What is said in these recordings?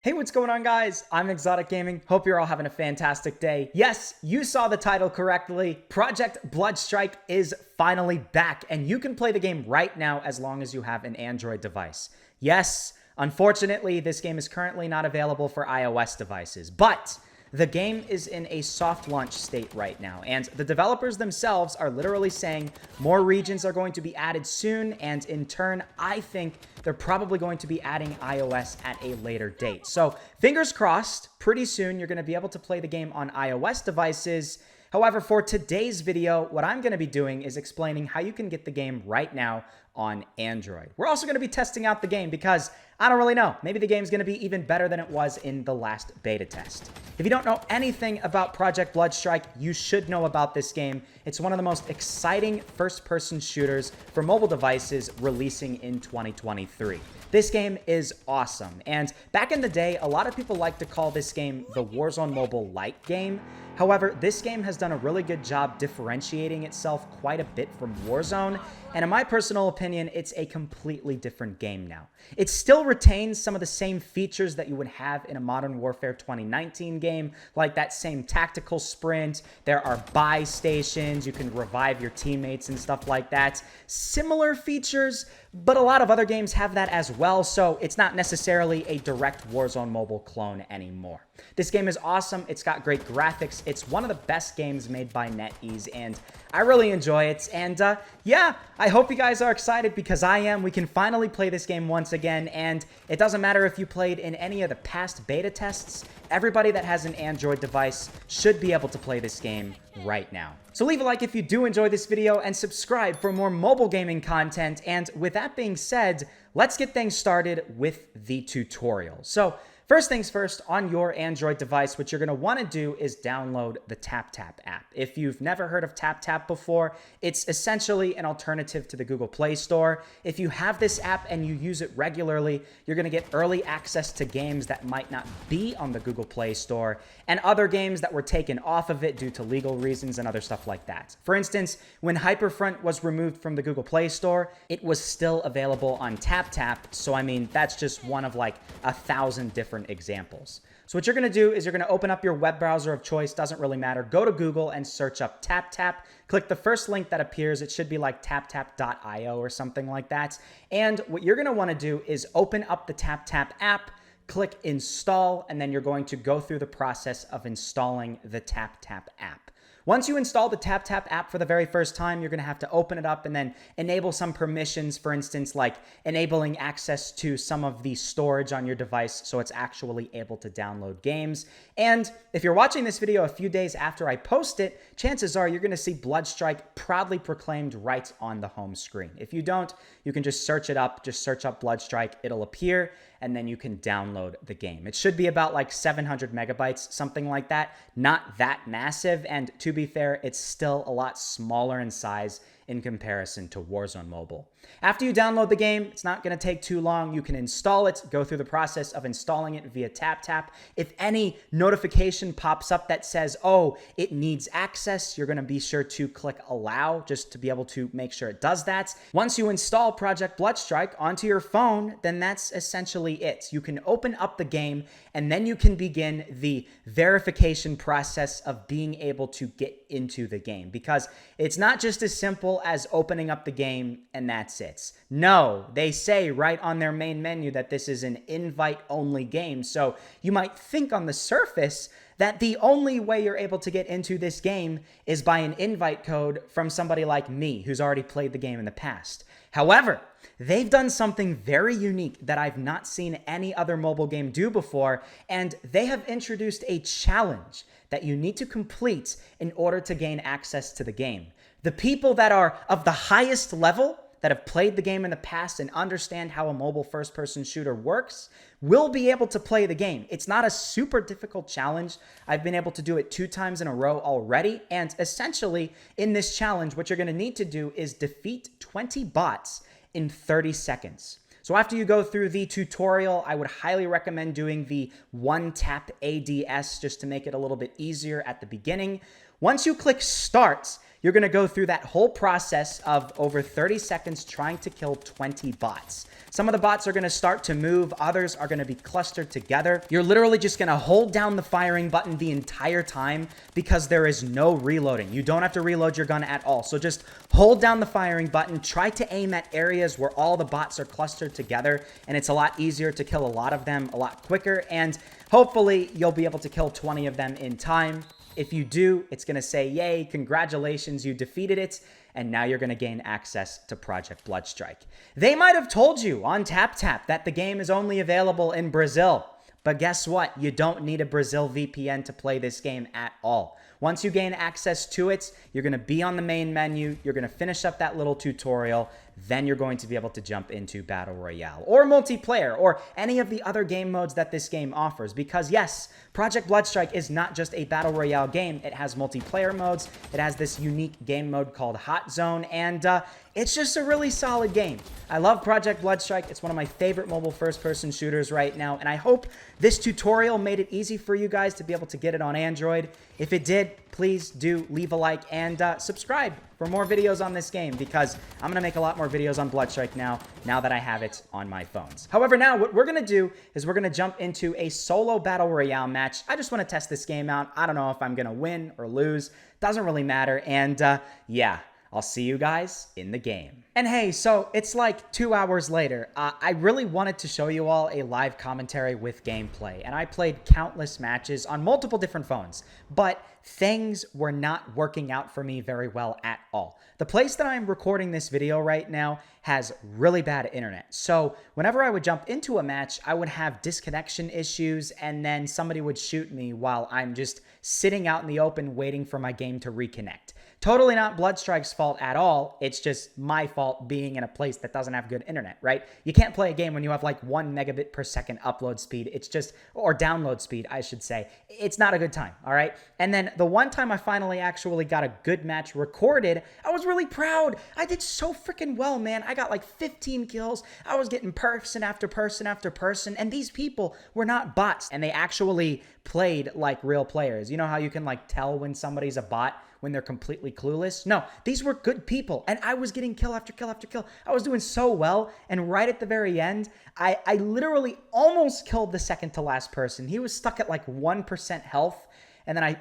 Hey, what's going on, guys? I'm Exotic Gaming. Hope you're all having a fantastic day. Yes, you saw the title correctly. Project Bloodstrike is finally back, and you can play the game right now as long as you have an Android device. Yes, unfortunately, this game is currently not available for iOS devices, but the game is in a soft launch state right now, and the developers themselves are literally saying more regions are going to be added soon, and in turn, I think they're probably going to be adding iOS at a later date. So fingers crossed, pretty soon you're going to be able to play the game on iOS devices. However, for today's video, what I'm going to be doing is explaining how you can get the game right now on Android. We're also going to be testing out the game because I don't really know. Maybe the game's going to be even better than it was in the last beta test. If you don't know anything about Project Bloodstrike, you should know about this game. It's one of the most exciting first-person shooters for mobile devices releasing in 2023. This game is awesome, and back in the day, a lot of people like to call this game the Warzone Mobile Lite game. However, this game has done a really good job differentiating itself quite a bit from Warzone, and in my personal opinion, it's a completely different game now. It still retains some of the same features that you would have in a Modern Warfare 2019 game, like that same tactical sprint, there are buy stations, you can revive your teammates and stuff like that. Similar features, but a lot of other games have that as well, so it's not necessarily a direct Warzone mobile clone anymore. This game is awesome, it's got great graphics, it's one of the best games made by NetEase, and I really enjoy it, and yeah, I hope you guys are excited because I am. We can finally play this game once again, and it doesn't matter if you played in any of the past beta tests, everybody that has an Android device should be able to play this game right now. So leave a like if you do enjoy this video and subscribe for more mobile gaming content, and with that being said, let's get things started with the tutorial. So first things first, on your Android device, what you're going to want to do is download the TapTap app. If you've never heard of TapTap before, it's essentially an alternative to the Google Play Store. If you have this app and you use it regularly, you're going to get early access to games that might not be on the Google Play Store and other games that were taken off of it due to legal reasons and other stuff like that. For instance, when Hyperfront was removed from the Google Play Store, it was still available on TapTap. So, I mean, that's just one of like 1,000 different examples. So what you're going to do is you're going to open up your web browser of choice, doesn't really matter. Go to Google and search up TapTap. Click the first link that appears. It should be like taptap.io or something like that. And what you're going to want to do is open up the TapTap app, click install, and then you're going to go through the process of installing the TapTap app. Once you install the TapTap app for the very first time, you're going to have to open it up and then enable some permissions, for instance, like enabling access to some of the storage on your device so it's actually able to download games. And if you're watching this video a few days after I post it, chances are you're going to see Bloodstrike proudly proclaimed right on the home screen. If you don't, you can just search it up, just search up Bloodstrike, it'll appear, and then you can download the game. It should be about like 700 megabytes, something like that. Not that massive, and to be fair, it's still a lot smaller in size in comparison to Warzone Mobile. After you download the game, it's not going to take too long. You can install it, go through the process of installing it via TapTap. If any notification pops up that says, oh, it needs access, you're going to be sure to click allow just to be able to make sure it does that. Once you install Project Bloodstrike onto your phone, then that's essentially it. You can open up the game and then you can begin the verification process of being able to get into the game, because it's not just as simple as opening up the game and that's it. No, they say right on their main menu that this is an invite-only game, so you might think on the surface that the only way you're able to get into this game is by an invite code from somebody like me who's already played the game in the past. However, they've done something very unique that I've not seen any other mobile game do before, and they have introduced a challenge that you need to complete in order to gain access to the game. The people that are of the highest level, that have played the game in the past and understand how a mobile first-person shooter works, will be able to play the game. It's not a super difficult challenge. I've been able to do it 2 times in a row already, and essentially, in this challenge, what you're going to need to do is defeat 20 bots in 30 seconds. So after you go through the tutorial, I would highly recommend doing the one-tap ADS just to make it a little bit easier at the beginning. Once you click start, you're going to go through that whole process of over 30 seconds trying to kill 20 bots. Some of the bots are going to start to move. Others are going to be clustered together. You're literally just going to hold down the firing button the entire time because there is no reloading. You don't have to reload your gun at all. So just hold down the firing button. Try to aim at areas where all the bots are clustered together, and it's a lot easier to kill a lot of them a lot quicker. And hopefully you'll be able to kill 20 of them in time. If you do, it's going to say, yay, congratulations, you defeated it, and now you're going to gain access to Project Bloodstrike. They might have told you on TapTap that the game is only available in Brazil, but guess what? You don't need a Brazil VPN to play this game at all. Once you gain access to it, you're going to be on the main menu, you're going to finish up that little tutorial, then you're going to be able to jump into Battle Royale or multiplayer or any of the other game modes that this game offers. Because yes, Project Bloodstrike is not just a Battle Royale game. It has multiplayer modes. It has this unique game mode called Hot Zone, and it's just a really solid game. I love Project Bloodstrike. It's one of my favorite mobile first-person shooters right now, and I hope this tutorial made it easy for you guys to be able to get it on Android. If it did, please do leave a like and subscribe for more videos on this game, because I'm going to make a lot more videos on Bloodstrike now that I have it on my phones. However, now what we're going to do is we're going to jump into a solo Battle Royale match. I just want to test this game out. I don't know if I'm going to win or lose. Doesn't really matter. And yeah, I'll see you guys in the game. And hey, so it's like 2 hours later. I really wanted to show you all a live commentary with gameplay, and I played countless matches on multiple different phones, but things were not working out for me very well at all. The place that I'm recording this video right now has really bad internet. So whenever I would jump into a match, I would have disconnection issues, and then somebody would shoot me while I'm just sitting out in the open waiting for my game to reconnect. Totally not Bloodstrike's fault at all. It's just my fault being in a place that doesn't have good internet, right? You can't play a game when you have like 1 megabit per second upload speed. It's just, or download speed, I should say. It's not a good time, all right? And then the one time I finally actually got a good match recorded, I was really proud. I did so freaking well, man. I got like 15 kills. I was getting person after person after person, and these people were not bots, and they actually played like real players. You know how you can like tell when somebody's a bot when they're completely clueless? No, these were good people, and I was getting kill after kill after kill. I was doing so well, and right at the very end, I literally almost killed the second to last person. He was stuck at like 1% health, and then I,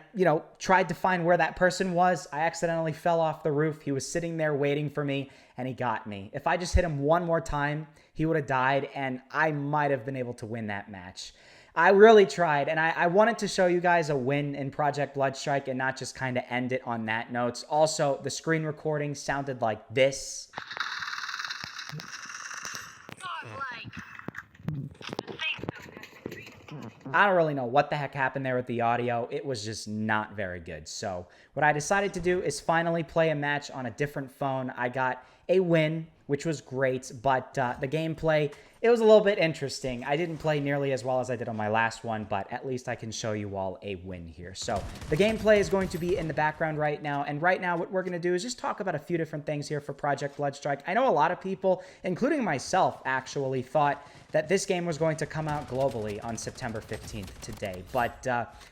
tried to find where that person was. I accidentally fell off the roof. He was sitting there waiting for me, and he got me. If I just hit him one more time, he would have died, and I might have been able to win that match. I really tried, and I wanted to show you guys a win in Project Bloodstrike and not just kind of end it on that note. Also, the screen recording sounded like this. I don't really know what the heck happened there with the audio. It was just not very good. So what I decided to do is finally play a match on a different phone. I got a win, which was great, but the gameplay, it was a little bit interesting. I didn't play nearly as well as I did on my last one, but at least I can show you all a win here. So the gameplay is going to be in the background right now, and right now what we're going to do is just talk about a few different things here for Project Bloodstrike. I know a lot of people, including myself, actually thought that this game was going to come out globally on September 15th today, but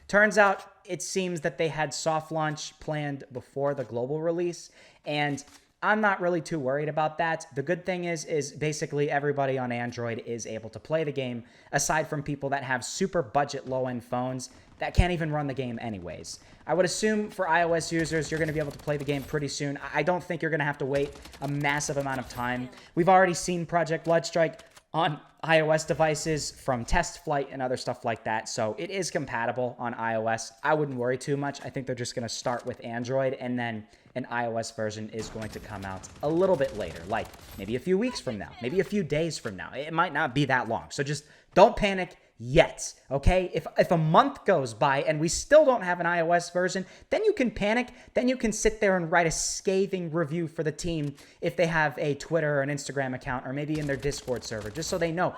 turns out it seems that they had soft launch planned before the global release, and I'm not really too worried about that. The good thing is basically everybody on Android is able to play the game, aside from people that have super budget low-end phones that can't even run the game anyways. I would assume for iOS users, you're going to be able to play the game pretty soon. I don't think you're going to have to wait a massive amount of time. We've already seen Project Bloodstrike on iOS devices from test flight and other stuff like that, so it is compatible on iOS. I wouldn't worry too much. I think they're just going to start with Android, and then an iOS version is going to come out a little bit later, like maybe a few weeks from now, maybe a few days from now. It might not be that long, so just don't panic yet, okay? If a month goes by and we still don't have an iOS version, then you can panic. Then you can sit there and write a scathing review for the team if they have a Twitter or an Instagram account, or maybe in their Discord server, just so they know,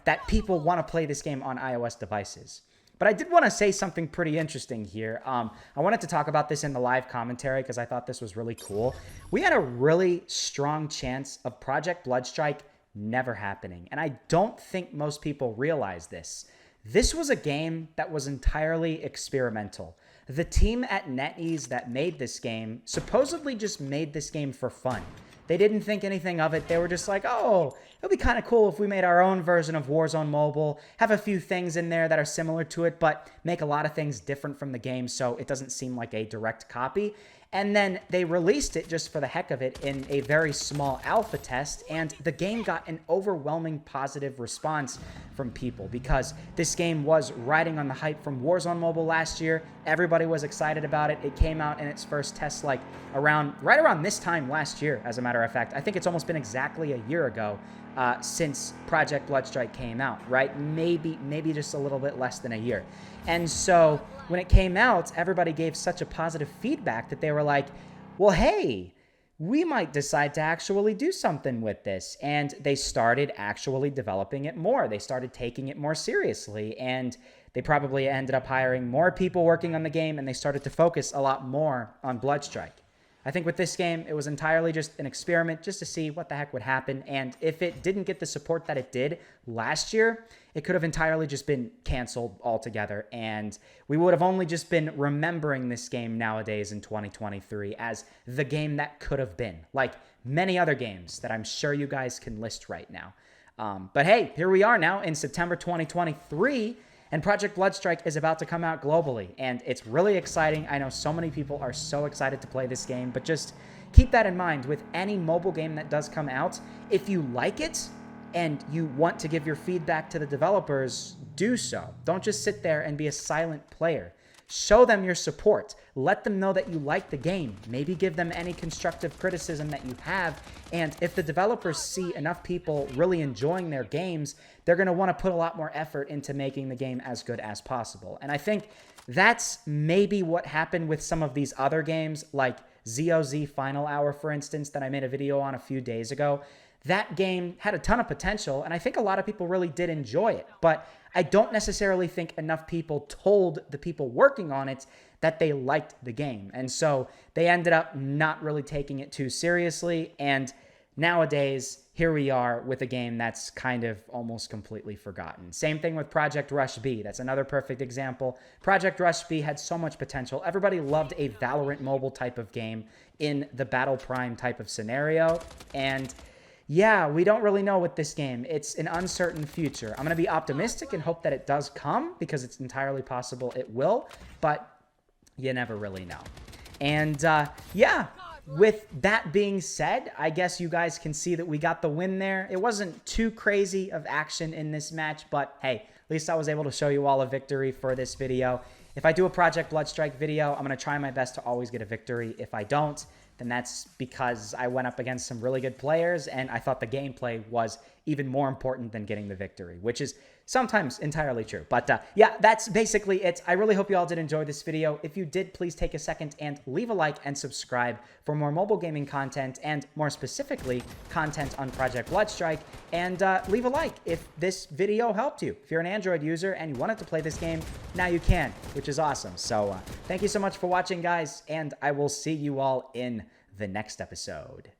that people want to play this game on iOS devices. But I did want to say something pretty interesting here. I wanted to talk about this in the live commentary because I thought this was really cool. We had a really strong chance of Project Bloodstrike never happening, and I don't think most people realize this. This was a game that was entirely experimental. the team at NetEase that made this game supposedly just made this game for fun. They didn't think anything of it. They were just like, oh, it would be kind of cool if we made our own version of Warzone Mobile, have a few things in there that are similar to it, but make a lot of things different from the game so it doesn't seem like a direct copy. And then they released it just for the heck of it in a very small alpha test, and the game got an overwhelming positive response from people because this game was riding on the hype from Warzone Mobile last year. Everybody was excited about it. It came out in its first test like right around this time last year, as a matter of fact. I think it's almost been exactly a year ago since Project Bloodstrike came out, right? Maybe just a little bit less than a year. And so when it came out, everybody gave such a positive feedback that they were like, well, hey, we might decide to actually do something with this. And they started actually developing it more. They started taking it more seriously. And they probably ended up hiring more people working on the game, and they started to focus a lot more on Bloodstrike. I think with this game, it was entirely just an experiment just to see what the heck would happen. And if it didn't get the support that it did last year, it could have entirely just been canceled altogether. And we would have only just been remembering this game nowadays in 2023 as the game that could have been, like many other games that I'm sure you guys can list right now. But hey, here we are now in September 2023. And Project Bloodstrike is about to come out globally, and it's really exciting. I know so many people are so excited to play this game, but just keep that in mind with any mobile game that does come out. If you like it and you want to give your feedback to the developers, do so. Don't just sit there and be a silent player. Show them your support. Let them know that you like the game. Maybe give them any constructive criticism that you have. And if the developers see enough people really enjoying their games, they're going to want to put a lot more effort into making the game as good as possible. And I think that's maybe what happened with some of these other games, like ZOZ Final Hour, for instance, that I made a video on a few days ago. That game had a ton of potential, and I think a lot of people really did enjoy it. But I don't necessarily think enough people told the people working on it that they liked the game. And so they ended up not really taking it too seriously. And nowadays, here we are with a game that's kind of almost completely forgotten. Same thing with Project Rush B. That's another perfect example. Project Rush B had so much potential. Everybody loved a Valorant mobile type of game in the Battle Prime type of scenario. And yeah, we don't really know with this game. It's an uncertain future. I'm going to be optimistic and hope that it does come because it's entirely possible it will, but you never really know. And yeah, with that being said, I guess you guys can see that we got the win there. It wasn't too crazy of action in this match, but hey, at least I was able to show you all a victory for this video. If I do a Project Bloodstrike video, I'm going to try my best to always get a victory. If I don't, then that's because I went up against some really good players and I thought the gameplay was even more important than getting the victory, which is sometimes entirely true. But yeah, that's basically it. I really hope you all did enjoy this video. If you did, please take a second and leave a like and subscribe for more mobile gaming content and more specifically content on Project Bloodstrike. And leave a like if this video helped you. If you're an Android user and you wanted to play this game, now you can, which is awesome. So thank you so much for watching, guys, and I will see you all in the next episode.